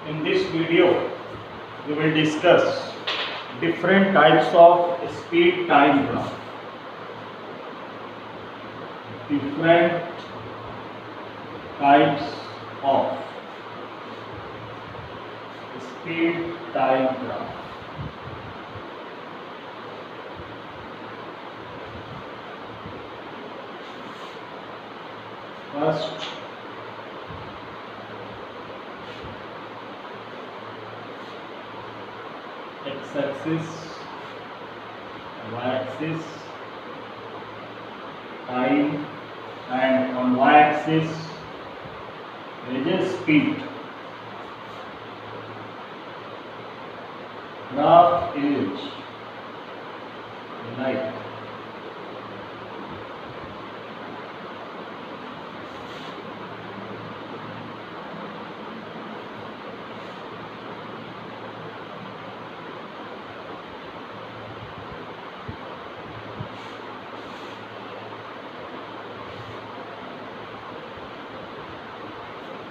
In this video, we will discuss different types of speed time graph. Different types of speed time graph. First, x-axis, y-axis, time, and on y-axis there is speed. Graph is like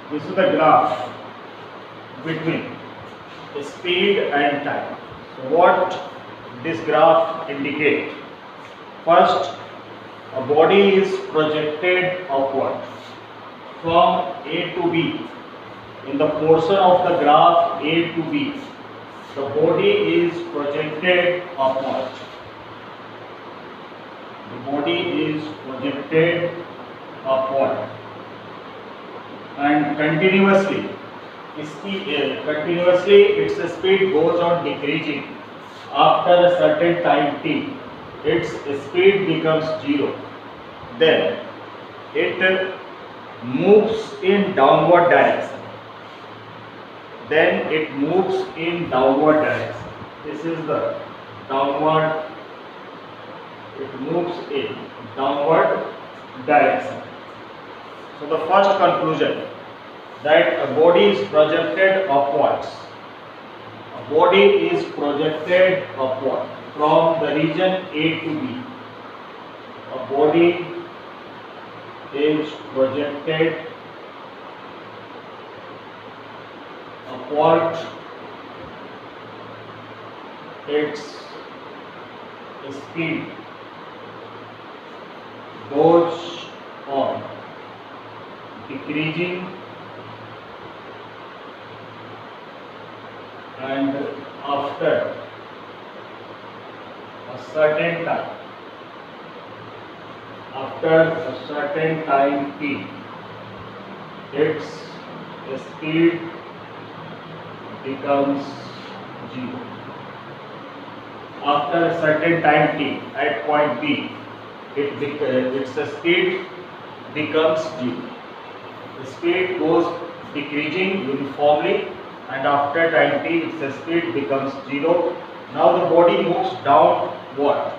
this is the graph between speed and time. So what this graph indicates? First, a body is projected upward from A to B. In the portion of the graph A to B, the body is projected upward. The body is projected upward and continuously its speed goes on decreasing. After a certain time t, its speed becomes 0. Then it moves in downward direction. This is the downward. It moves in downward direction. So the first conclusion, that a body is projected upwards. A body is projected upward from the region A to B. A body is projected upward. Its speed goes on decreasing, and after a certain time t, its speed becomes 0. After a certain time t at point B, its speed becomes 0. The speed goes decreasing uniformly, and after time t its speed becomes 0. Now the body moves downward.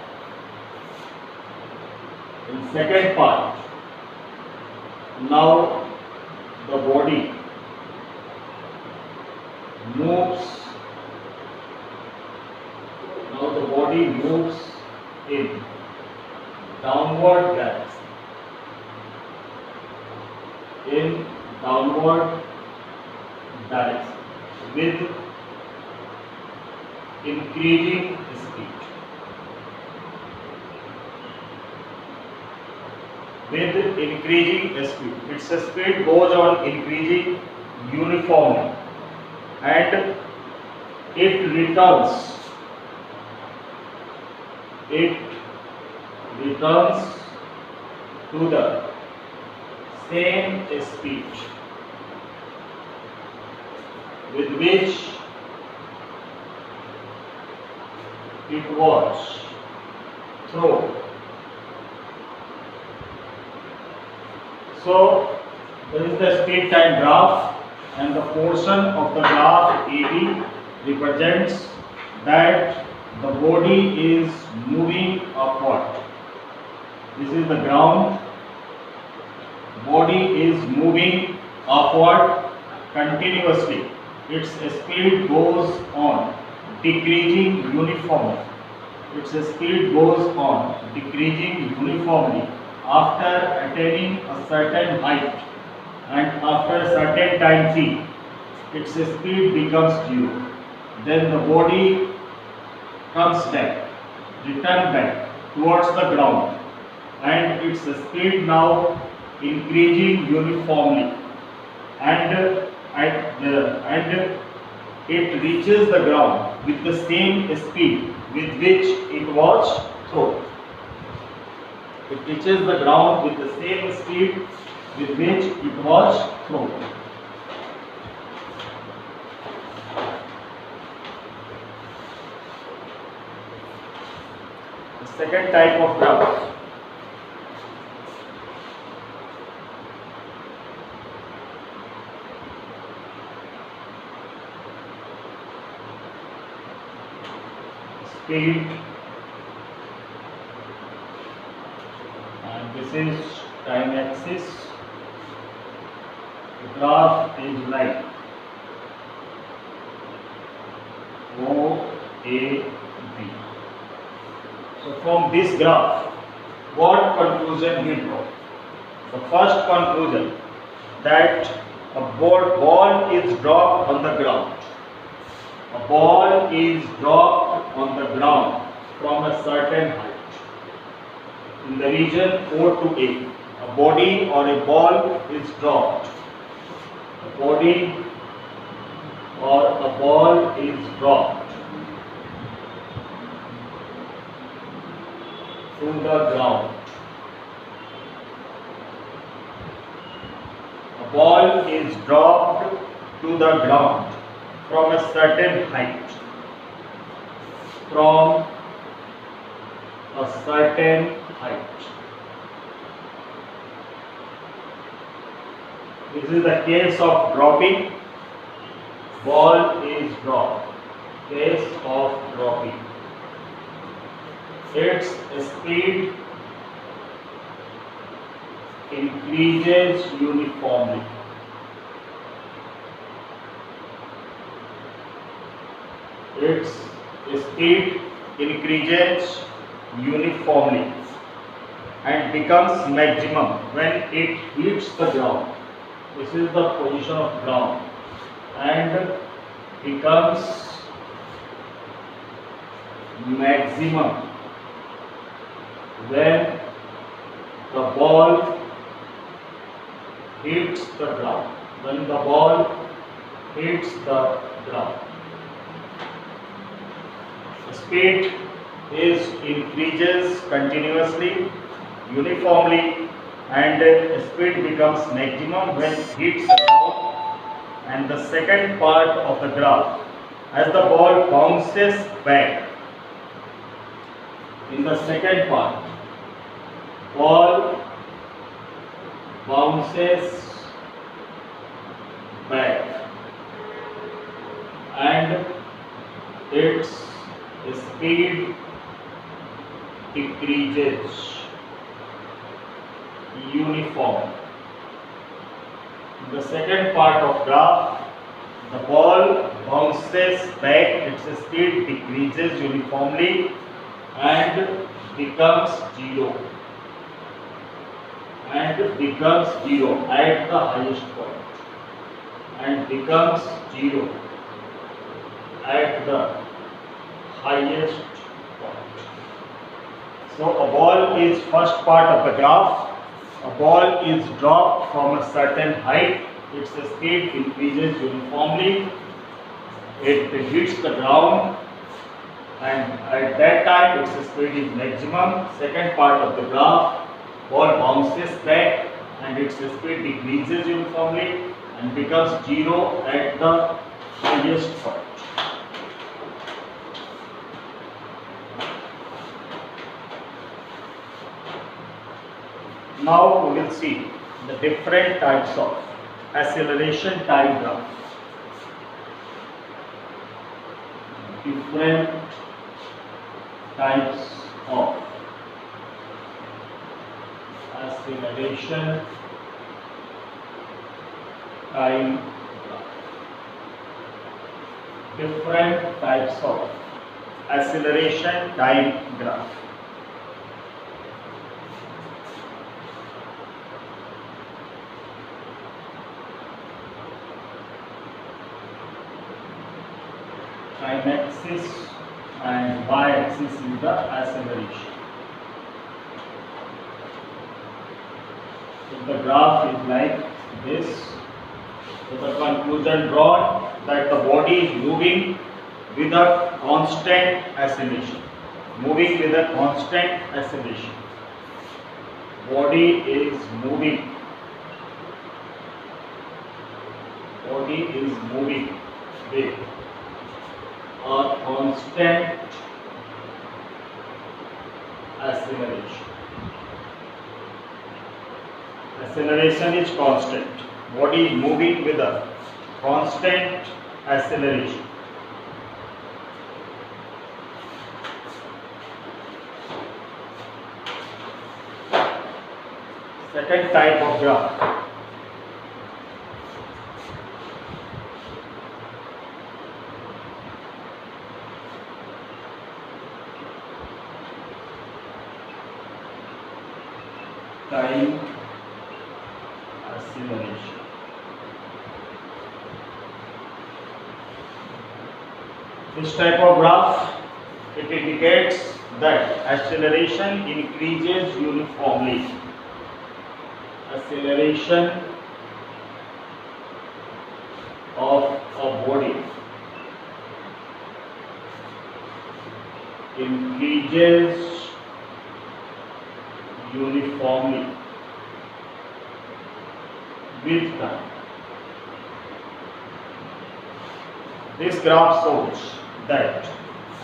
In second part, now the body moves. Now the body moves in downward direction. In downward direction with increasing speed. Its speed goes on increasing uniformly, and it returns to the same speed with which it was thrown. So this is the speed time graph, and the portion of the graph AB represents that the body is moving upward. This is the ground. Body is moving upward continuously. Its speed goes on decreasing uniformly. After attaining a certain height, and after a certain time t, its speed becomes 0. Then the body comes back, return back towards the ground, and its speed now increasing uniformly, and it reaches the ground with the same speed with which it was thrown. It reaches the ground with the same speed with which it was thrown. The second type of graph. Speed, and this is time axis. The graph is like OAB. So from this graph, what conclusion we draw? The first conclusion, that a ball is dropped on the ground. A ball is dropped on the ground from a certain height in the region O to A. A body or a ball is dropped. A body or a ball is dropped to the ground. A ball is dropped to the ground from a certain height. From a certain height. This is the case of dropping. Ball is dropped. Case of dropping. Its speed increases uniformly. Its speed increases uniformly and becomes maximum when it hits the ground. This is the position of ground, and becomes maximum when the ball hits the ground. When the ball hits the ground, the speed increases continuously, uniformly, and speed becomes maximum when it hits the ground. And the second part of the graph, as the ball bounces back, in the second part, ball bounces back and its speed decreases uniform. In the second part of graph, the ball bounces back, its speed decreases uniformly and becomes zero. And becomes zero at the highest point. And becomes zero at the highest point. So a ball is first part of the graph. A ball is dropped from a certain height. Its speed increases uniformly. It hits the ground, and at that time its speed is maximum. Second part of the graph, ball bounces back and its speed decreases uniformly and becomes zero at the highest point. Now we will see the different types of acceleration time graph. Different types of acceleration time graph. Different types of acceleration time graph. Time axis and y axis is the acceleration. So the graph is like this. So the conclusion drawn that the body is moving with a constant acceleration. Moving with a constant acceleration. Body is moving. Body is moving with a constant acceleration. Acceleration is constant. Body is moving with a constant acceleration. Second type of graph. Time acceleration. This type of graph, it indicates that acceleration increases uniformly. Acceleration of a body increases uniformly with time. This graph shows that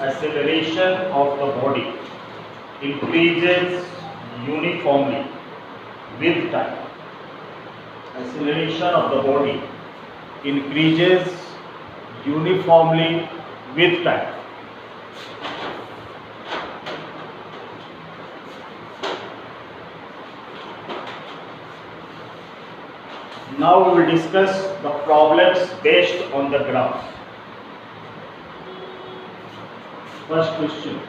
acceleration of the body increases uniformly with time. Acceleration of the body increases uniformly with time. Now we will discuss the problems based on the graph. First question.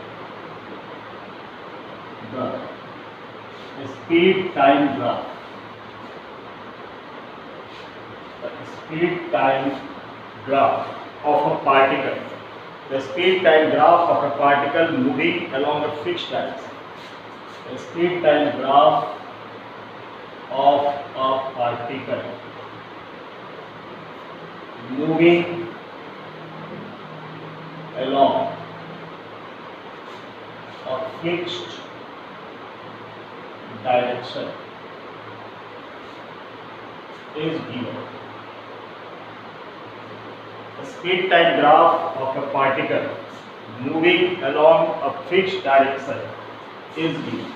The speed time graph. The speed time graph of a particle. The speed time graph of a particle moving along a fixed direction. The speed time graph of a particle moving along a fixed direction is given. The speed time graph of a particle moving along a fixed direction is given.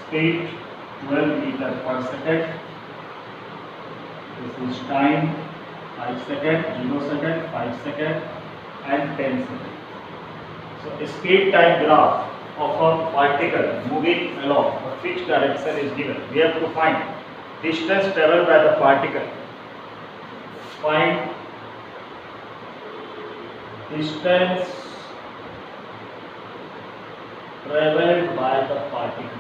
Speed 12 meters per second. This is time 5 seconds, 0 second, 5 seconds and 10 seconds. So a speed time graph of a particle moving along a fixed direction is given. We have to find distance traveled by the particle. Find distance traveled by the particle.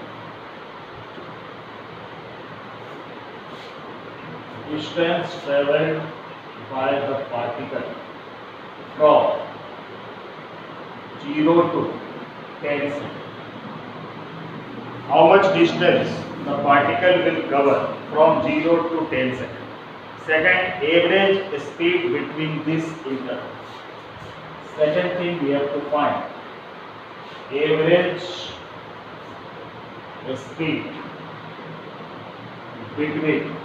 Distance traveled by the particle from 0 to 10 seconds. How much distance the particle will cover from 0 to 10 seconds? Second, average speed between this interval. Second thing we have to find average speed between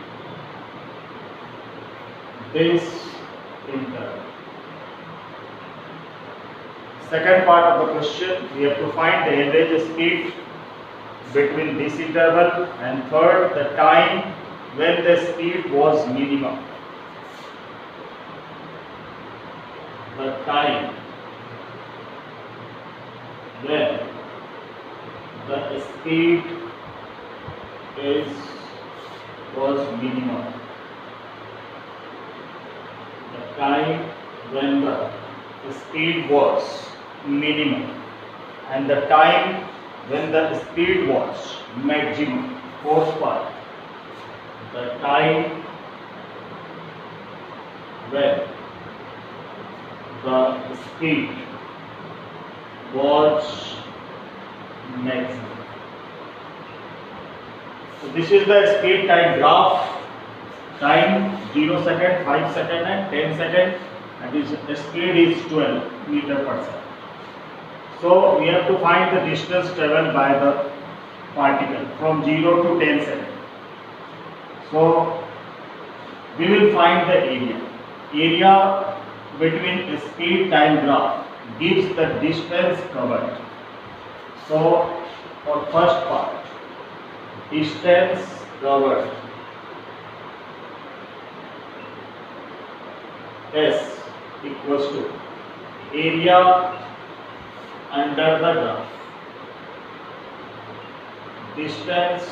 this interval. Second part of the question, we have to find the average speed between this interval, and third, the time when the speed was minimum. The time when the speed is was minimum. The time when the speed was minimum and the time when the speed was maximum. Fourth part, the time when the speed was maximum. So this is the speed time graph. Time 0 second, 5 second and 10 second, and the speed is 12 meter per second. So we have to find the distance traveled by the particle from 0 to 10 second. So we will find the area. Area between speed time graph gives the distance covered. So for first part, distance covered S equals to area under the graph. Distance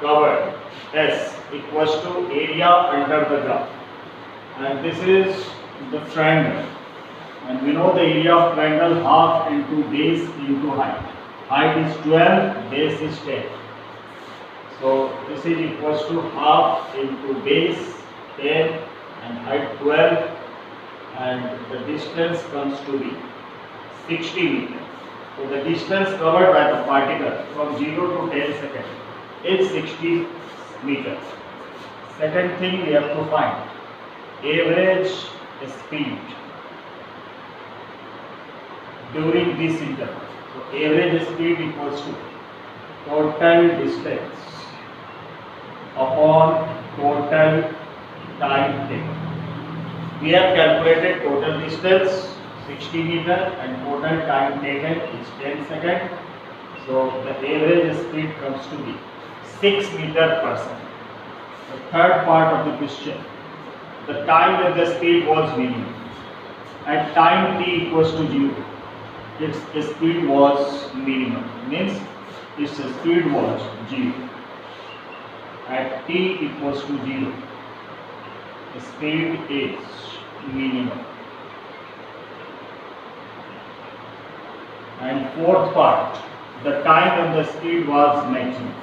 covered S equals to area under the graph. And this is the triangle. And we know the area of triangle half into base into height. Height is 12, base is 10. So this is equals to half into base 10 and height 12, and the distance comes to be 60 meters. So the distance covered by the particle from 0 to 10 seconds is 60 meters. Second thing we have to find average speed during this interval. So average speed equals to total distance upon total time taken. We have calculated total distance 60 meter and total time taken is 10 seconds. So the average speed comes to be 6 meter per second. The third part of the question, the time when the speed was minimum. At time t equals to 0, its speed was minimum, means its speed was 0. At t equals to 0, the speed is minimum. And fourth part, the time when the speed was maximum.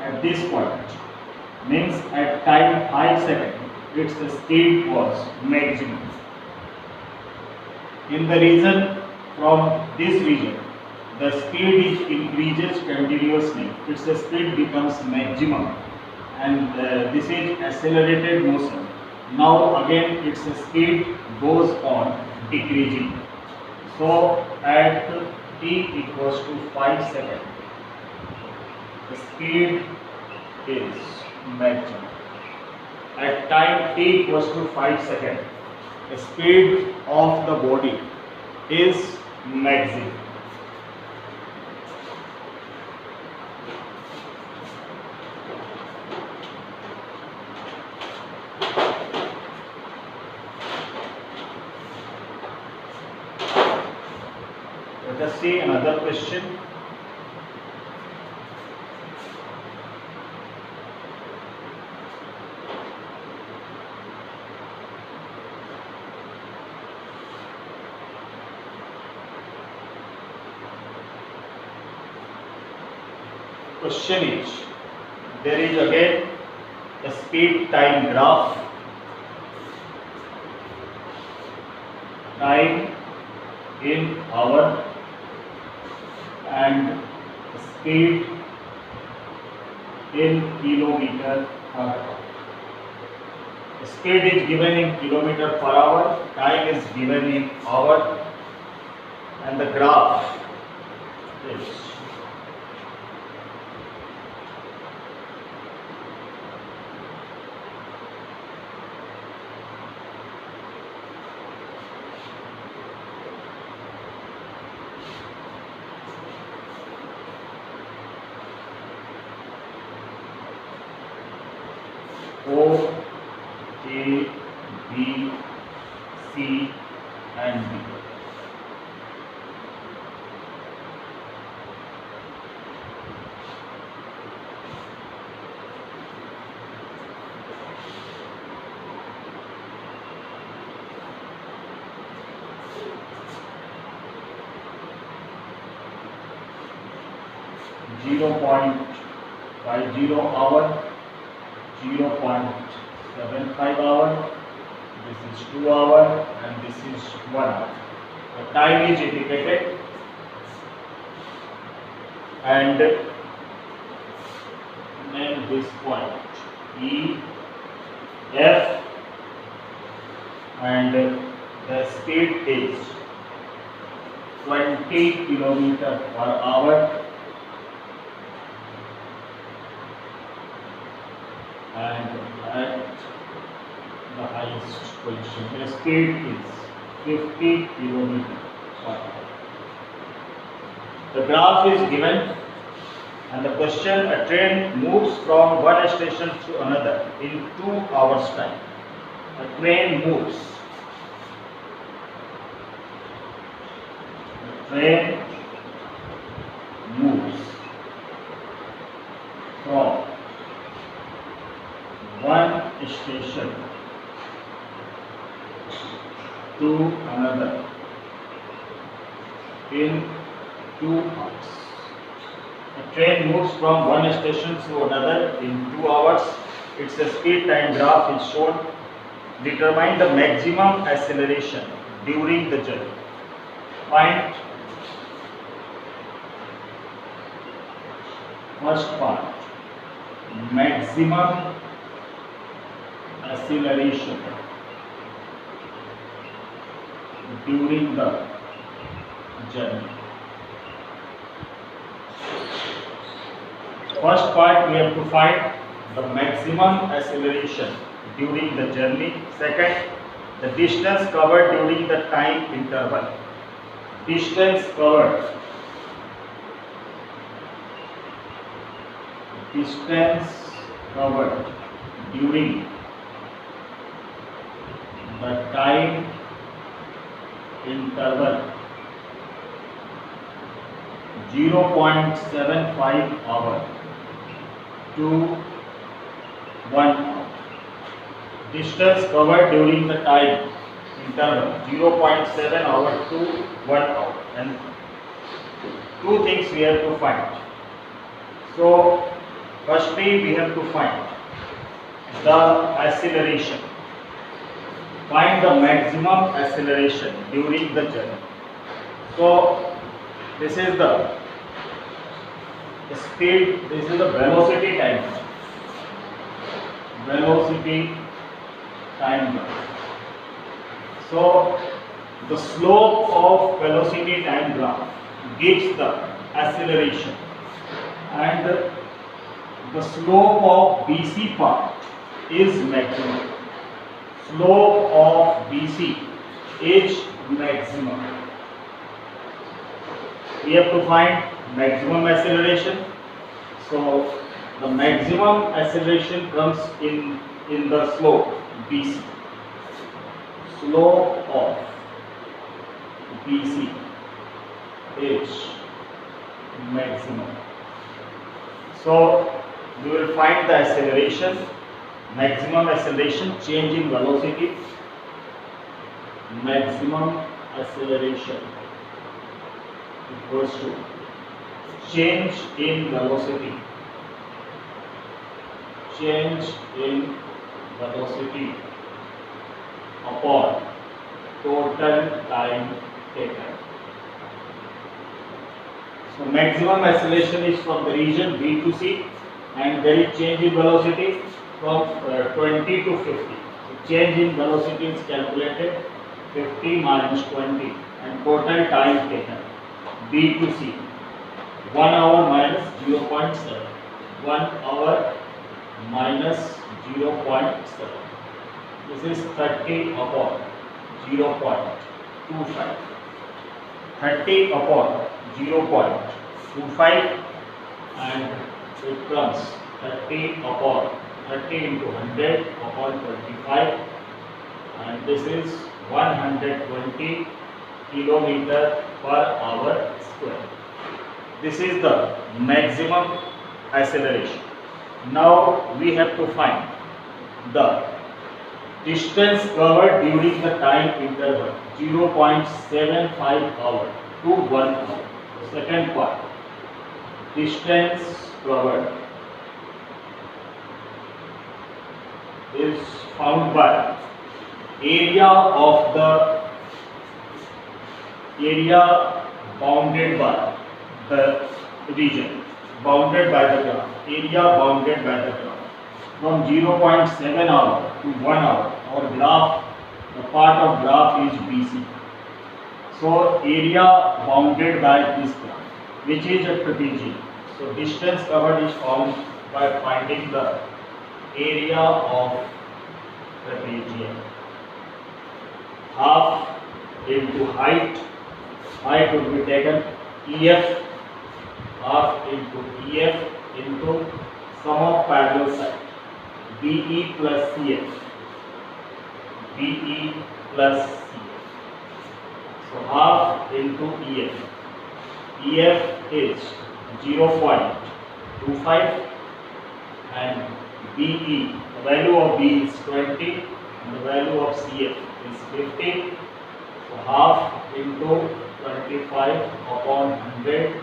At this point, means at time 5 seconds, its speed was maximum. In the region, from this region, the speed increases continuously. Its speed becomes maximum, and this is accelerated motion. Now again its speed goes on decreasing. So at t equals to 5 seconds, the speed is maximum. At time t equals to 5 seconds, the speed of the body is maximum. Let us see another question. Question is, there is again a speed time graph. Time in hour and speed in kilometer per hour. Speed is given in kilometer per hour, time is given in hour, and the graph is O, A, B, C and D. 0.50 hour, 0.75 hour, this is 2 hour, and this is 1 hour. The time is indicated, and name this point E, F, and the speed is 20 kilometer per hour, and at the highest position the speed is 50 kilometer per hour. The graph is given, and the question: a train moves from one station to another in 2 hours time. A train moves. The train moves from one station to another in 2 hours. A train moves from one station to another in 2 hours. Its speed time graph is shown. Determine the maximum acceleration during the journey. Find first part, maximum acceleration during the journey. First part, we have to find the maximum acceleration during the journey. Second, the distance covered during the time interval. Distance covered. Distance covered during the time interval 0.75 hour to 1 hour. Distance covered during the time interval 0.7 hour to 1 hour, and two things we have to find. So firstly, we have to find the acceleration. Find the maximum acceleration during the journey. So this is the speed, this is the velocity time. Velocity time. So the slope of velocity time graph gives the acceleration, and the slope of BC part is maximum. Slope of BC is maximum. We have to find maximum acceleration. So the maximum acceleration comes in the slope BC. Slope of BC is maximum. So we will find the acceleration, maximum acceleration, change in velocity. Maximum acceleration equals to change in velocity. Change in velocity upon total time taken. So maximum acceleration is from the region B to C, and there is change in velocity from 20 to 50. So change in velocity is calculated 50 minus 20, and total time taken B to C 1 hour minus 0.7. 1 hour minus 0.7. This is 30 upon 0.25. 30 upon 0.25, and it comes 30 upon 30 into 100 upon 25, and this is 120 kilometer per hour square. This is the maximum acceleration. Now we have to find the distance covered during the time interval 0.75 hour to 1 hour. Second part, distance covered is found by area bounded by the region, bounded by the graph, area bounded by the graph. From 0.7 hour to 1 hour, our graph, the part of graph is BC. So area bounded by this graph, which is a trapezium. So distance covered is found by finding the area of trapezium. Half into height. Height would be taken EF, half into EF into sum of parallel side, BE plus CF, BE plus CF. So half into EF. EF is 0.25 and BE, the value of B is 20 and the value of CF is 50. So half into 25 upon 100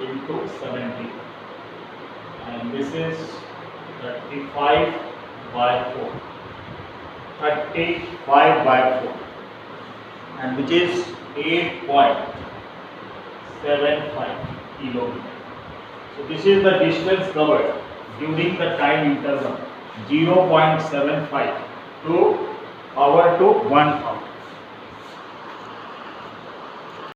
into 70, and this is 35 by 4, 35 by 4, and which is 8.75 kilometers. So this is the distance covered during the time interval 0.75 to hour to 1 hour.